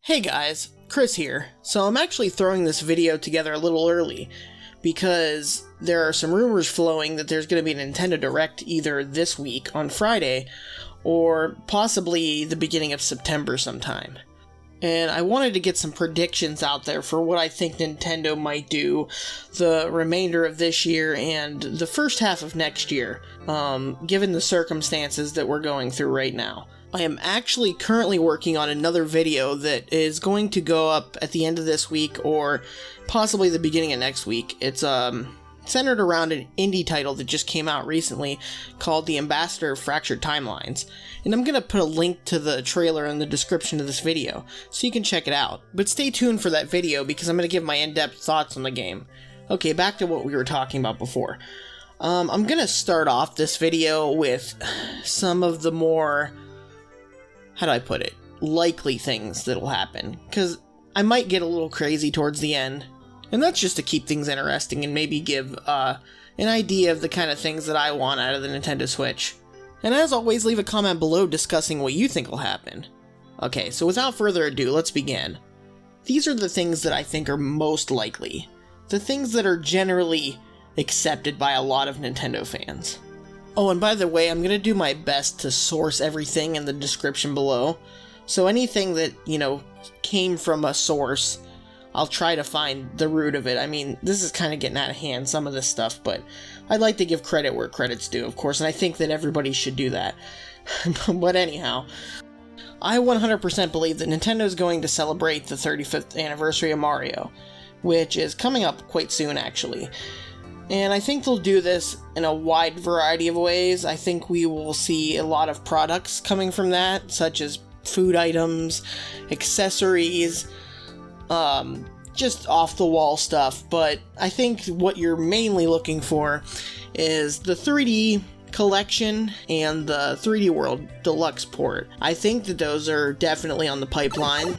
Hey guys, Chris here. So I'm actually throwing this video together a little early because there are some rumors flowing that there's going to be a Nintendo Direct either this week on Friday or possibly the beginning of September sometime. And I wanted to get some predictions out there for what I think Nintendo might do the remainder of this year and the first half of next year, given the circumstances that we're going through right now. I am actually currently working on another video that is going to go up at the end of this week or possibly the beginning of next week. It's centered around an indie title that just came out recently called The Ambassador of Fractured Timelines. And I'm going to put a link to the trailer in the description of this video so you can check it out. But stay tuned for that video because I'm going to give my in-depth thoughts on the game. Okay, back to what we were talking about before. I'm going to start off this video with some of the more, how do I put it, likely things that'll happen, because I might get a little crazy towards the end, and that's just to keep things interesting and maybe give an idea of the kind of things that I want out of the Nintendo Switch. And as always, leave a comment below discussing what you think will happen. Okay, so without further ado, let's begin. These are the things that I think are most likely, the things that are generally accepted by a lot of Nintendo fans. Oh, and by the way, I'm going to do my best to source everything in the description below. So anything that, came from a source, I'll try to find the root of it. I mean, this is kind of getting out of hand, some of this stuff, but I'd like to give credit where credit's due, of course, and I think that everybody should do that. But anyhow, I 100% believe that Nintendo is going to celebrate the 35th anniversary of Mario, which is coming up quite soon, actually. And I think they'll do this in a wide variety of ways. I think we will see a lot of products coming from that, such as food items, accessories, just off-the-wall stuff. But I think what you're mainly looking for is the 3D collection and the 3D World Deluxe port. I think that those are definitely on the pipeline.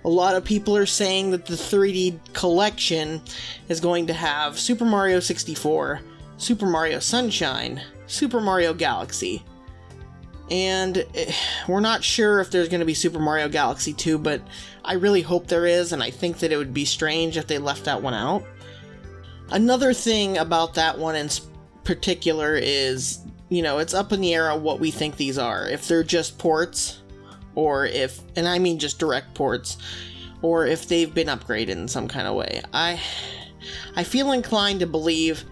A lot of people are saying that the 3D collection is going to have Super Mario 64, Super Mario Sunshine, Super Mario Galaxy. And we're not sure if there's going to be Super Mario Galaxy 2, but I really hope there is, and I think that it would be strange if they left that one out. Another thing about that one in particular is, it's up in the air on what we think these are. If they're just ports, or if, and I mean just direct ports, or if they've been upgraded in some kind of way. I feel inclined to believe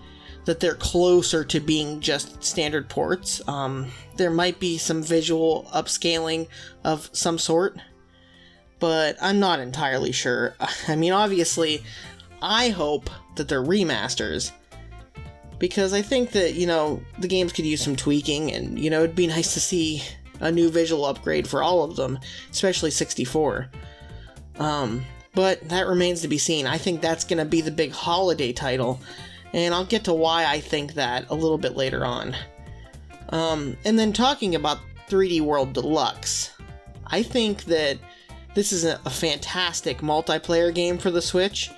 that they're closer to being just standard ports. There might be some visual upscaling of some sort, but I'm not entirely sure. I mean, obviously, I hope that they're remasters, because I think that, the games could use some tweaking, and, it'd be nice to see a new visual upgrade for all of them, especially 64. But that remains to be seen. I think that's going to be the big holiday title, and I'll get to why I think that a little bit later on. And then talking about 3D World Deluxe, I think that this is a fantastic multiplayer game for the Switch,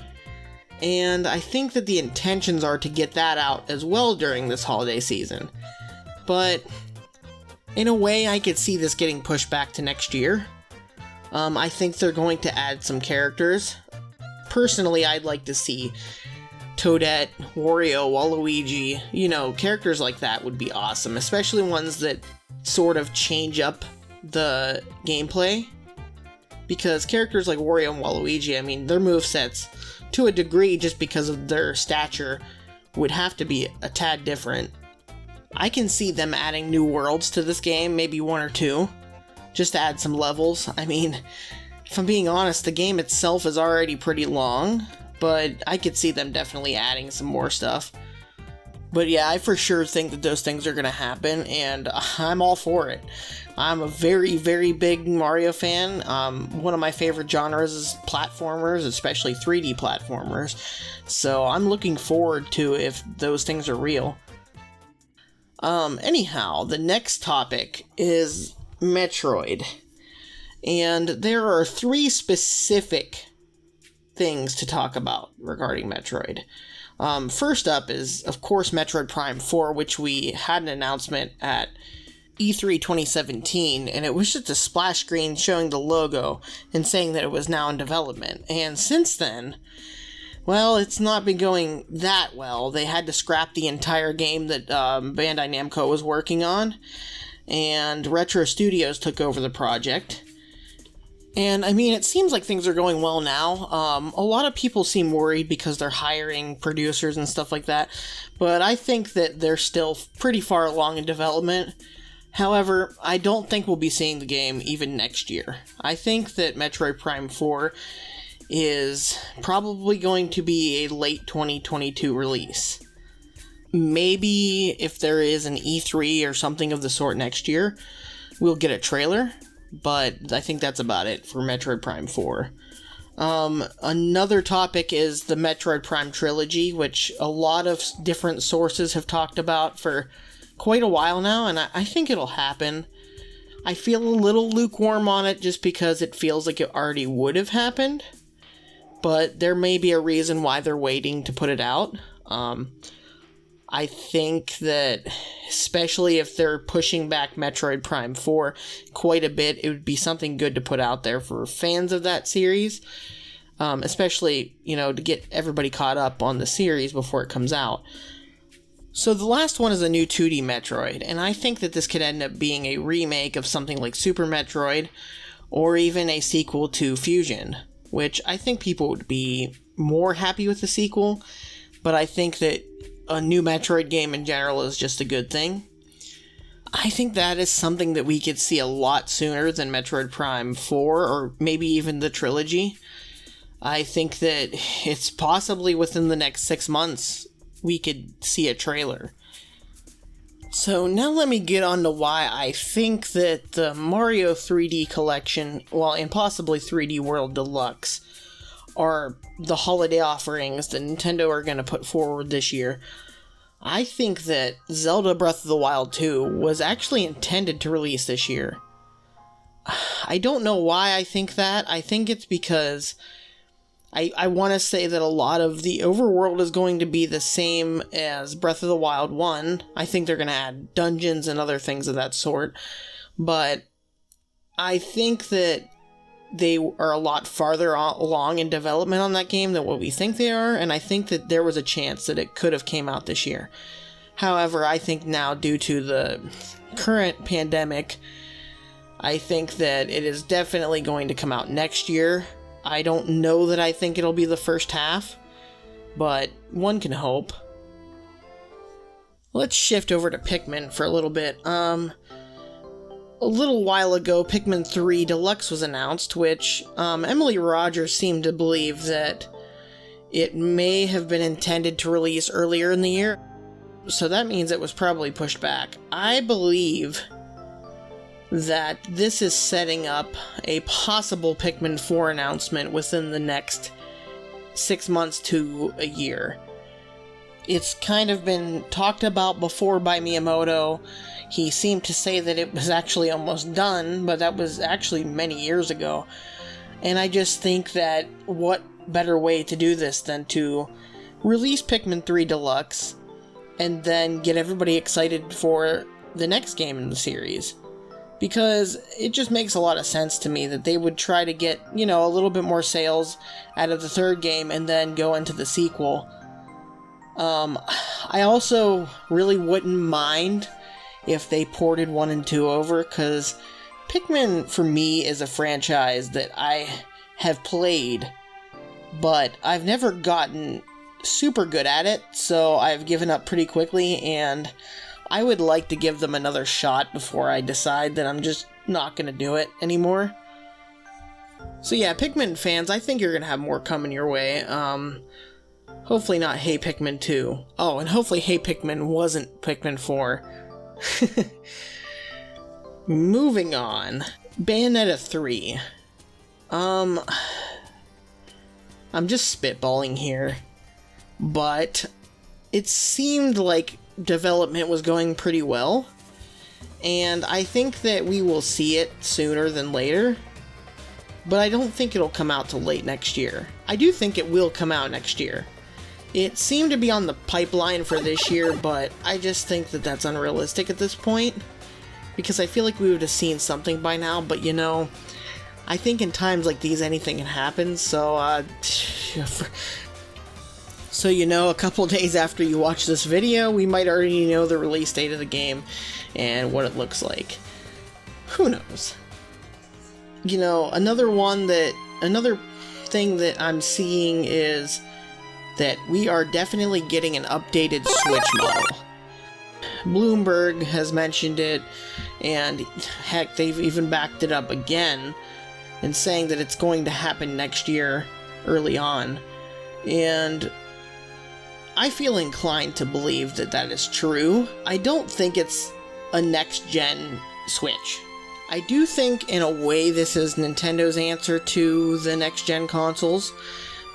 and I think that the intentions are to get that out as well during this holiday season. But in a way, I could see this getting pushed back to next year. I think they're going to add some characters. Personally, I'd like to see Toadette, Wario, Waluigi, characters like that would be awesome, especially ones that sort of change up the gameplay. Because characters like Wario and Waluigi, I mean, their movesets, to a degree, just because of their stature, would have to be a tad different. I can see them adding new worlds to this game, maybe one or two, just to add some levels. I mean, if I'm being honest, the game itself is already pretty long, but I could see them definitely adding some more stuff. But yeah, I for sure think that those things are going to happen, and I'm all for it. I'm a very, very big Mario fan. One of my favorite genres is platformers, especially 3D platformers, so I'm looking forward to if those things are real. Anyhow, the next topic is Metroid. And there are 3 specific things to talk about regarding Metroid. First up is, of course, Metroid Prime 4, which we had an announcement at E3 2017, and it was just a splash screen showing the logo and saying that it was now in development. And since then, well, it's not been going that well. They had to scrap the entire game that Bandai Namco was working on, and Retro Studios took over the project. And, I mean, it seems like things are going well now. A lot of people seem worried because they're hiring producers and stuff like that, but I think that they're still pretty far along in development. However, I don't think we'll be seeing the game even next year. I think that Metroid Prime 4 is probably going to be a late 2022 release. Maybe if there is an E3 or something of the sort next year, we'll get a trailer. But I think that's about it for Metroid Prime 4. Another topic is the Metroid Prime Trilogy, which a lot of different sources have talked about for quite a while now, and I think it'll happen. I feel a little lukewarm on it just because it feels like it already would have happened, but there may be a reason why they're waiting to put it out. I think that, especially if they're pushing back Metroid Prime 4 quite a bit, it would be something good to put out there for fans of that series. Especially, to get everybody caught up on the series before it comes out. So the last one is a new 2D Metroid, and I think that this could end up being a remake of something like Super Metroid, or even a sequel to Fusion, which I think people would be more happy with the sequel, but I think that a new Metroid game in general is just a good thing. I think that is something that we could see a lot sooner than Metroid Prime 4, or maybe even the trilogy. I think that it's possibly within the next 6 months we could see a trailer. So now let me get on to why I think that the Mario 3D Collection, and possibly 3D World Deluxe, are the holiday offerings that Nintendo are going to put forward this year. I think that Zelda Breath of the Wild 2 was actually intended to release this year. I don't know why I think that. I think it's because I want to say that a lot of the overworld is going to be the same as Breath of the Wild 1. I think they're going to add dungeons and other things of that sort. But I think that they are a lot farther along in development on that game than what we think they are, and I think that there was a chance that it could have came out this year. However, I think now, due to the current pandemic, I think that it is definitely going to come out next year. I don't know that I think it'll be the first half, but one can hope. Let's shift over to Pikmin for a little bit. A little while ago, Pikmin 3 Deluxe was announced, which Emily Rogers seemed to believe that it may have been intended to release earlier in the year, so that means it was probably pushed back. I believe that this is setting up a possible Pikmin 4 announcement within the next 6 months to a year. It's kind of been talked about before by Miyamoto. He seemed to say that it was actually almost done, but that was actually many years ago. And I just think that what better way to do this than to release Pikmin 3 Deluxe and then get everybody excited for the next game in the series. Because it just makes a lot of sense to me that they would try to get, a little bit more sales out of the third game and then go into the sequel. I also really wouldn't mind if they ported 1 and 2 over, because Pikmin, for me, is a franchise that I have played, but I've never gotten super good at it, so I've given up pretty quickly, and I would like to give them another shot before I decide that I'm just not going to do it anymore. So yeah, Pikmin fans, I think you're going to have more coming your way. Hopefully not Hey Pikmin 2. Oh, and hopefully Hey Pikmin wasn't Pikmin 4. Moving on. Bayonetta 3. I'm just spitballing here, but it seemed like development was going pretty well, and I think that we will see it sooner than later, but I don't think it'll come out till late next year. I do think it will come out next year. It seemed to be on the pipeline for this year, but I just think that that's unrealistic at this point. because I feel like we would have seen something by now, but you know, I think in times like these anything can happen, so so you know, a couple days after you watch this video, we might already know the release date of the game and what it looks like. Who knows? You know, another thing that I'm seeing is that we are definitely getting an updated Switch model. Bloomberg has mentioned it, and heck, they've even backed it up again in saying that it's going to happen next year, early on. And I feel inclined to believe that that is true. I don't think it's a next-gen Switch. I do think, in a way, this is Nintendo's answer to the next-gen consoles,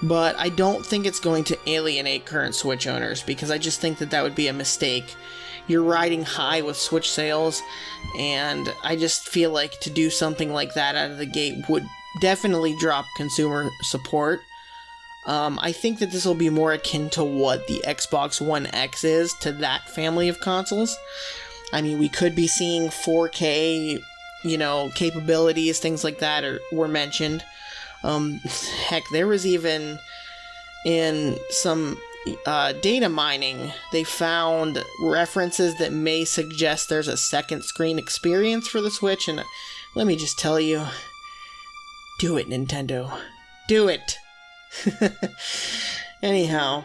but I don't think it's going to alienate current Switch owners, because I just think that that would be a mistake. You're riding high with Switch sales, and I just feel like to do something like that out of the gate would definitely drop consumer support. I think that this will be more akin to what the Xbox One X is to that family of consoles. I mean, we could be seeing 4K, you know, capabilities, things like that were mentioned. Heck, there was even in some data mining, they found references that may suggest there's a second screen experience for the Switch, and let me just tell you, do it, Nintendo. Do it! Anyhow,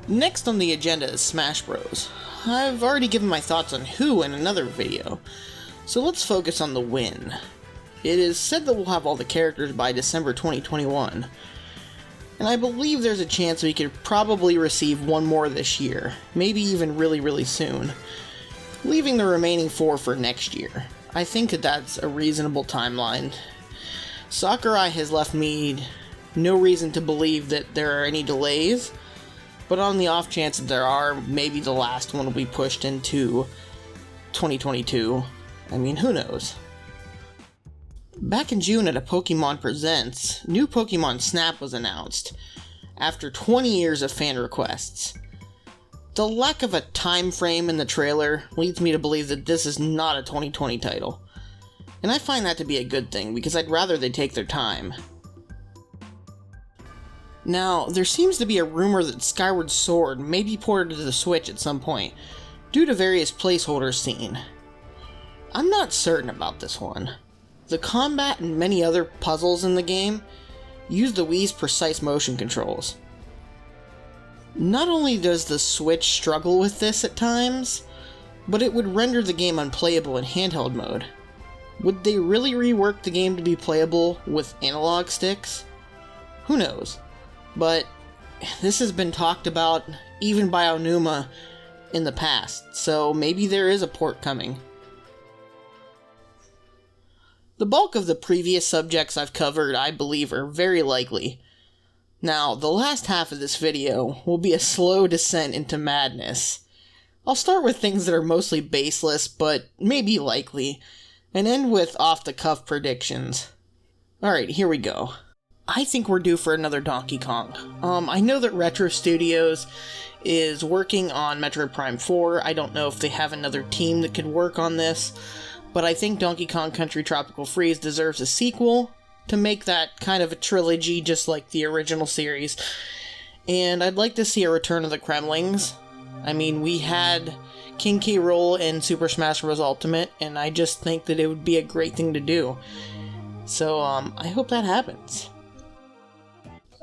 next on the agenda is Smash Bros. I've already given my thoughts on who in another video, so let's focus on the win. It is said that we'll have all the characters by December 2021, and I believe there's a chance we could probably receive one more this year, maybe even really soon, leaving the remaining 4 for next year. I think that that's a reasonable timeline. Sakurai has left me no reason to believe that there are any delays, but on the off chance that there are, maybe the last one will be pushed into 2022. I mean, who knows? Back in June at a Pokémon Presents, new Pokémon Snap was announced, after 20 years of fan requests. The lack of a time frame in the trailer leads me to believe that this is not a 2020 title, and I find that to be a good thing, because I'd rather they take their time. Now, there seems to be a rumor that Skyward Sword may be ported to the Switch at some point, due to various placeholders seen. I'm not certain about this one. The combat and many other puzzles in the game use the Wii's precise motion controls. Not only does the Switch struggle with this at times, but it would render the game unplayable in handheld mode. Would they really rework the game to be playable with analog sticks? Who knows? But this has been talked about even by Aonuma in the past, so maybe there is a port coming. The bulk of the previous subjects I've covered, I believe, are very likely. Now, the last half of this video will be a slow descent into madness. I'll start with things that are mostly baseless, but maybe likely, and end with off-the-cuff predictions. Alright, here we go. I think we're due for another Donkey Kong. I know that Retro Studios is working on Metroid Prime 4. I don't know if they have another team that could work on this, but I think Donkey Kong Country Tropical Freeze deserves a sequel to make that kind of a trilogy just like the original series. And I'd like to see a return of the Kremlings. I mean, we had King K. Rool in Super Smash Bros. Ultimate, and I just think that it would be a great thing to do. So, I hope that happens.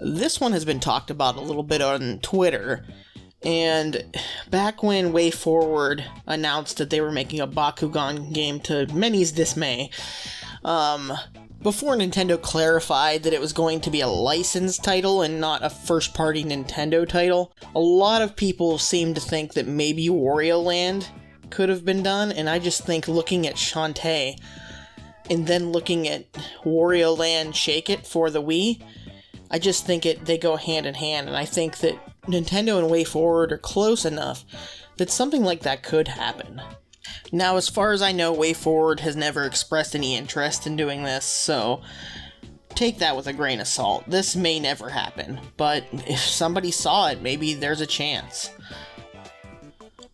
This one has been talked about a little bit on Twitter, and back when WayForward announced that they were making a Bakugan game to many's dismay, before Nintendo clarified that it was going to be a licensed title and not a first-party Nintendo title, a lot of people seemed to think that maybe Wario Land could have been done, and I just think looking at Shantae, and then looking at Wario Land Shake It for the Wii, I just think they go hand in hand, and I think that Nintendo and WayForward are close enough that something like that could happen. Now, as far as I know, WayForward has never expressed any interest in doing this, so take that with a grain of salt. This may never happen, but if somebody saw it, maybe there's a chance.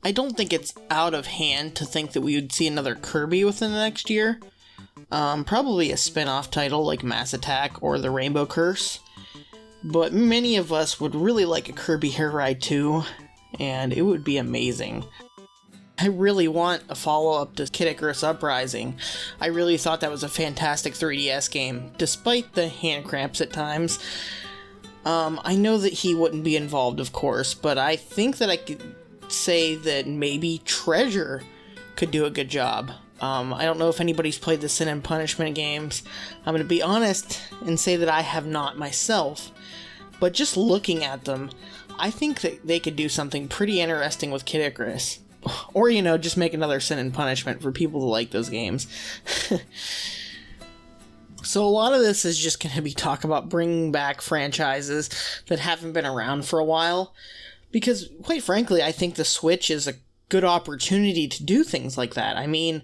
I don't think it's out of hand to think that we would see another Kirby within the next year. Probably a spin-off title like Mass Attack or The Rainbow Curse. But many of us would really like a Kirby Hair Ride 2, and it would be amazing. I really want a follow-up to Kid Icarus Uprising. I really thought that was a fantastic 3DS game, despite the hand cramps at times. I know that he wouldn't be involved, of course, but I think that I could say that maybe Treasure could do a good job. I don't know if anybody's played the Sin and Punishment games. I'm going to be honest and say that I have not myself. But just looking at them, I think that they could do something pretty interesting with Kid Icarus. Or, just make another Sin and Punishment for people who like those games. So a lot of this is just going to be talk about bringing back franchises that haven't been around for a while. Because, quite frankly, I think the Switch is a good opportunity to do things like that. I mean,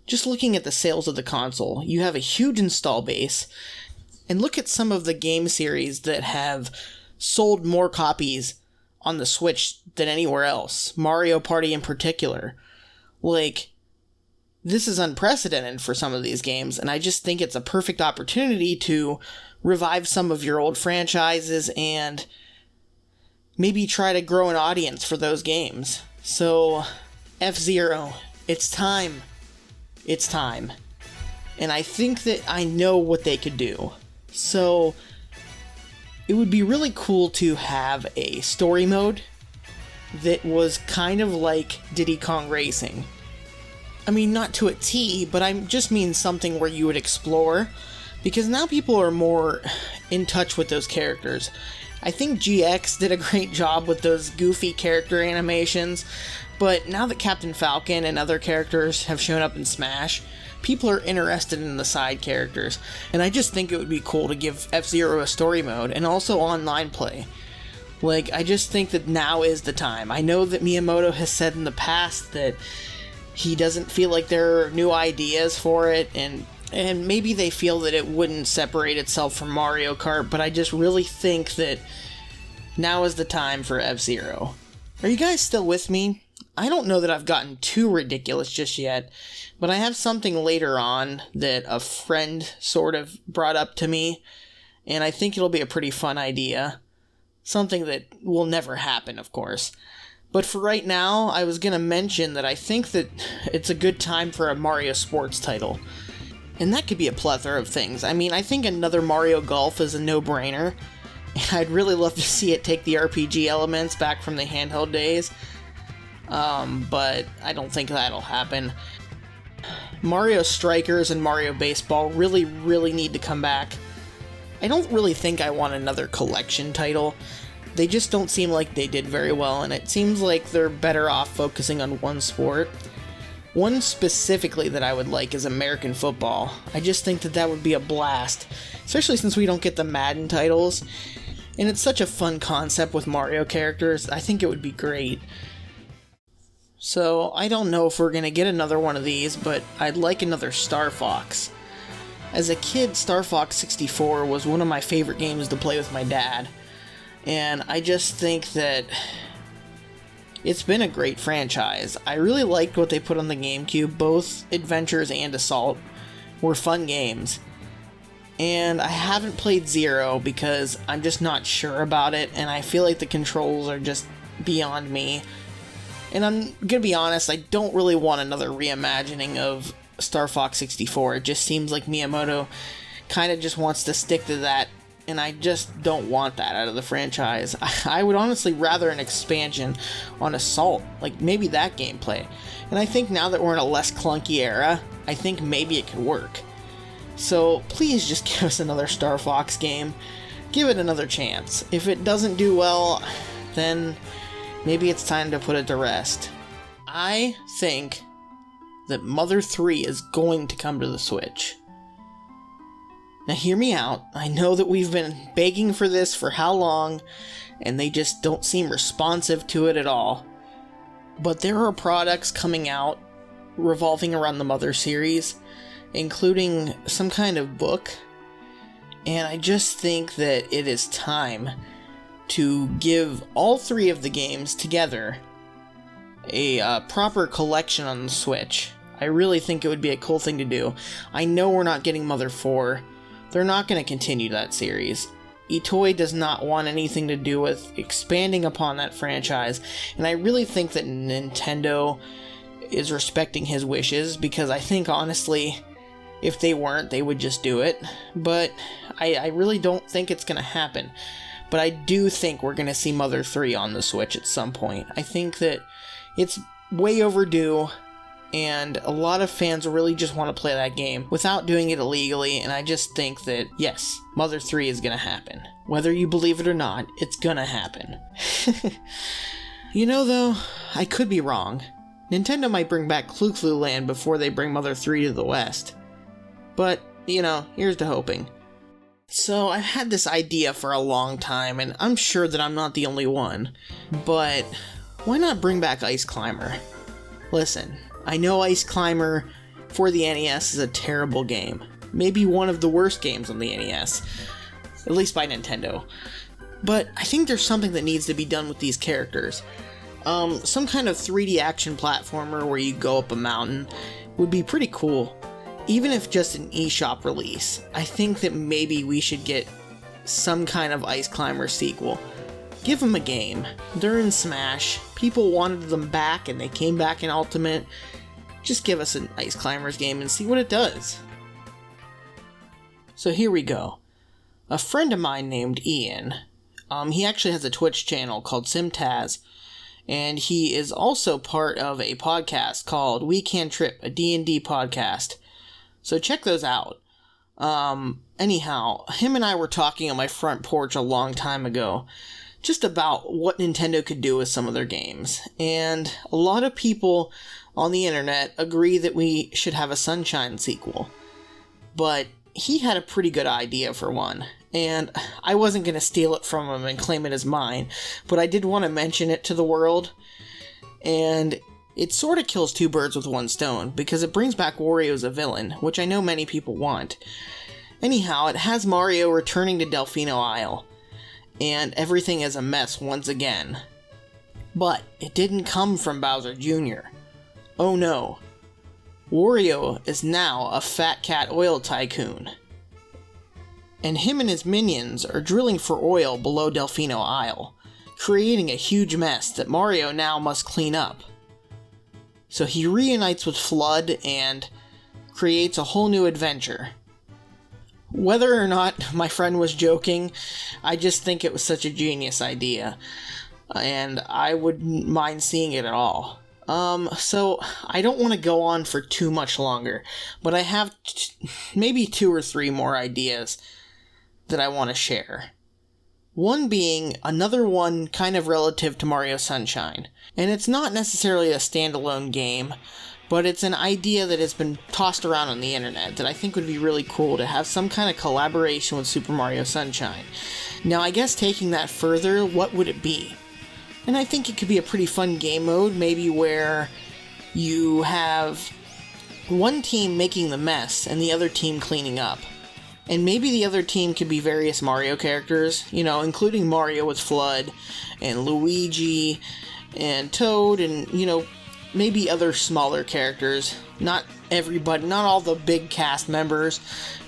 just looking at the sales of the console, you have a huge install base, and look at some of the game series that have sold more copies on the Switch than anywhere else. Mario Party in particular. This is unprecedented for some of these games, and I just think it's a perfect opportunity to revive some of your old franchises and maybe try to grow an audience for those games. So, FZero, it's time. It's time. And I think that I know what they could do. So, it would be really cool to have a story mode that was kind of like Diddy Kong Racing. I mean, not to a T, but I just mean something where you would explore, because now people are more in touch with those characters. I think GX did a great job with those goofy character animations, but now that Captain Falcon and other characters have shown up in Smash, people are interested in the side characters, and I just think it would be cool to give FZero a story mode, and also online play. I just think that now is the time. I know that Miyamoto has said in the past that he doesn't feel like there are new ideas for it, and maybe they feel that it wouldn't separate itself from Mario Kart, but I just really think that now is the time for FZero. Are you guys still with me? I don't know that I've gotten too ridiculous just yet, but I have something later on that a friend sort of brought up to me, and I think it'll be a pretty fun idea. Something that will never happen, of course. But for right now, I was going to mention that I think that it's a good time for a Mario Sports title. And that could be a plethora of things. I mean, I think another Mario Golf is a no-brainer. And I'd really love to see it take the RPG elements back from the handheld days. But I don't think that'll happen. Mario Strikers and Mario Baseball really, really need to come back. I don't really think I want another collection title. They just don't seem like they did very well, and it seems like they're better off focusing on one sport. One specifically that I would like is American football. I just think that that would be a blast, especially since we don't get the Madden titles. And it's such a fun concept with Mario characters, I think it would be great. So, I don't know if we're gonna get another one of these, but I'd like another Star Fox. As a kid, Star Fox 64 was one of my favorite games to play with my dad. And I just think that it's been a great franchise. I really liked what they put on the GameCube. Both Adventures and Assault were fun games. And I haven't played Zero because I'm just not sure about it, and I feel like the controls are just beyond me. And I'm gonna be honest, I don't really want another reimagining of Star Fox 64. It just seems like Miyamoto kind of just wants to stick to that, and I just don't want that out of the franchise. I would honestly rather an expansion on Assault, like maybe that gameplay. And I think now that we're in a less clunky era, I think maybe it could work. So please just give us another Star Fox game. Give it another chance. If it doesn't do well, then maybe it's time to put it to rest. I think that Mother 3 is going to come to the Switch. Now hear me out, I know that we've been begging for this for how long, and they just don't seem responsive to it at all. But there are products coming out revolving around the Mother series, including some kind of book, and I just think that it is time to give all three of the games together a proper collection on the Switch. I really think it would be a cool thing to do. I know we're not getting Mother 4. They're not going to continue that series. Itoi does not want anything to do with expanding upon that franchise, and I really think that Nintendo is respecting his wishes, because I think, honestly, if they weren't, they would just do it. But I really don't think it's going to happen. But I do think we're going to see Mother 3 on the Switch at some point. I think that it's way overdue, and a lot of fans really just want to play that game without doing it illegally, and I just think that, yes, Mother 3 is going to happen. Whether you believe it or not, it's going to happen. You know, though, I could be wrong. Nintendo might bring back Clu Land before they bring Mother 3 to the West. But, you know, here's to hoping. So, I've had this idea for a long time, and I'm sure that I'm not the only one. But, why not bring back Ice Climber? Listen, I know Ice Climber for the NES is a terrible game. Maybe one of the worst games on the NES. At least by Nintendo. But I think there's something that needs to be done with these characters. Some kind of 3D action platformer where you go up a mountain would be pretty cool. Even if just an eShop release, I think that maybe we should get some kind of Ice Climber sequel. Give them a game. They're in Smash. People wanted them back and they came back in Ultimate. Just give us an Ice Climbers game and see what it does. So here we go. A friend of mine named Ian, he actually has a Twitch channel called SimTaz, and he is also part of a podcast called We Cantrip, a D&D podcast. So check those out. Anyhow, him and I were talking on my front porch a long time ago, just about what Nintendo could do with some of their games. And a lot of people on the internet agree that we should have a Sunshine sequel. But he had a pretty good idea for one. And I wasn't going to steal it from him and claim it as mine, but I did want to mention it to the world. And it sort of kills two birds with one stone, because it brings back Wario as a villain, which I know many people want. Anyhow, it has Mario returning to Delfino Isle, and everything is a mess once again. But it didn't come from Bowser Jr. Oh no. Wario is now a fat cat oil tycoon. And him and his minions are drilling for oil below Delfino Isle, creating a huge mess that Mario now must clean up. So he reunites with Flood and creates a whole new adventure. Whether or not my friend was joking, I just think it was such a genius idea, and I wouldn't mind seeing it at all. So I don't want to go on for too much longer, but I have maybe 2 or 3 more ideas that I want to share. One being another one kind of relative to Mario Sunshine. And it's not necessarily a standalone game, but it's an idea that has been tossed around on the internet that I think would be really cool to have some kind of collaboration with Super Mario Sunshine. Now, I guess taking that further, what would it be? And I think it could be a pretty fun game mode, maybe where you have one team making the mess and the other team cleaning up. And maybe the other team could be various Mario characters, you know, including Mario with Flood, and Luigi, and Toad, and, you know, maybe other smaller characters. Not everybody, not all the big cast members,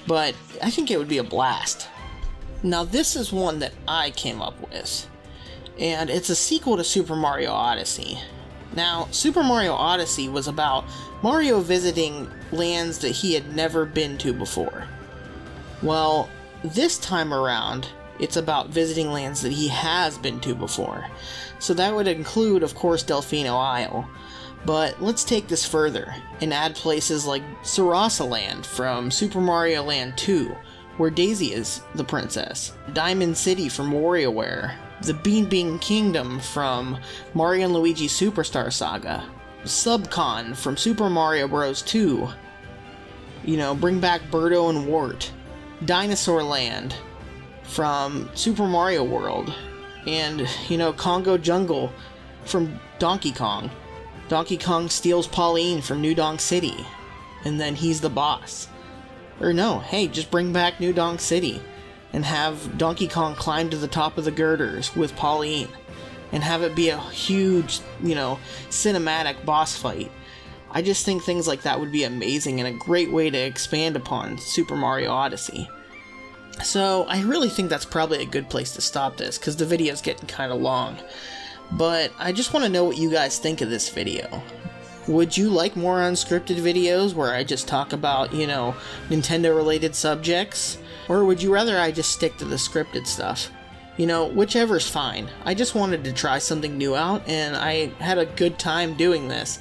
but I think it would be a blast. Now, this is one that I came up with, and it's a sequel to Super Mario Odyssey. Now, Super Mario Odyssey was about Mario visiting lands that he had never been to before. Well, this time around, it's about visiting lands that he has been to before. So that would include, of course, Delfino Isle. But let's take this further and add places like Sarasa Land from Super Mario Land 2, where Daisy is the princess, Diamond City from WarioWare, the Bean Bean Kingdom from Mario & Luigi Superstar Saga, Subcon from Super Mario Bros. 2, you know, bring back Birdo and Wart, Dinosaur Land from Super Mario World, and, you know, Congo Jungle from Donkey Kong. Donkey Kong steals Pauline from New Donk City, and then he's the boss. Or no, hey, just bring back New Donk City, and have Donkey Kong climb to the top of the girders with Pauline. and have it be a huge, cinematic boss fight. I just think things like that would be amazing and a great way to expand upon Super Mario Odyssey. So I really think that's probably a good place to stop this, because the video's getting kind of long. But I just want to know what you guys think of this video. Would you like more unscripted videos where I just talk about, Nintendo related subjects? Or would you rather I just stick to the scripted stuff? Whichever's fine. I just wanted to try something new out, and I had a good time doing this.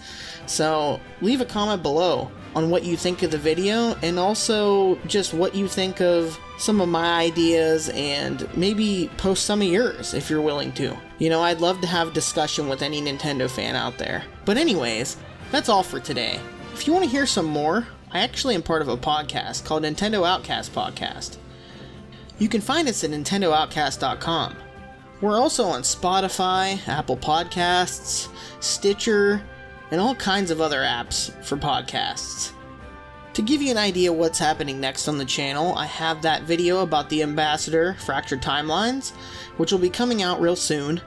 So leave a comment below on what you think of the video, and also just what you think of some of my ideas, and maybe post some of yours if you're willing to. I'd love to have a discussion with any Nintendo fan out there. But anyways, that's all for today. If you want to hear some more, I actually am part of a podcast called Nintendo Outcast Podcast. You can find us at nintendooutcast.com. We're also on Spotify, Apple Podcasts, Stitcher, and all kinds of other apps for podcasts. To give you an idea what's happening next on the channel, I have that video about the Ambassador Fractured Timelines, which will be coming out real soon.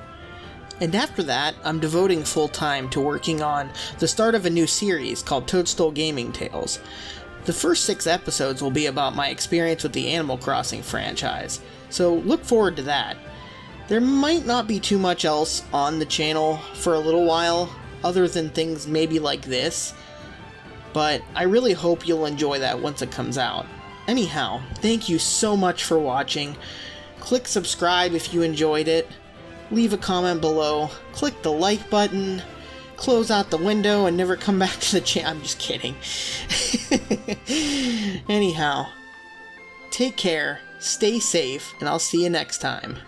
And after that, I'm devoting full time to working on the start of a new series called Toadstool Gaming Tales. The first 6 episodes will be about my experience with the Animal Crossing franchise, so look forward to that. There might not be too much else on the channel for a little while, other than things maybe like this, but I really hope you'll enjoy that once it comes out. Anyhow, thank you so much for watching. Click subscribe if you enjoyed it, leave a comment below, click the like button, close out the window and never come back to the channel. I'm just kidding. Anyhow, take care, stay safe, and I'll see you next time.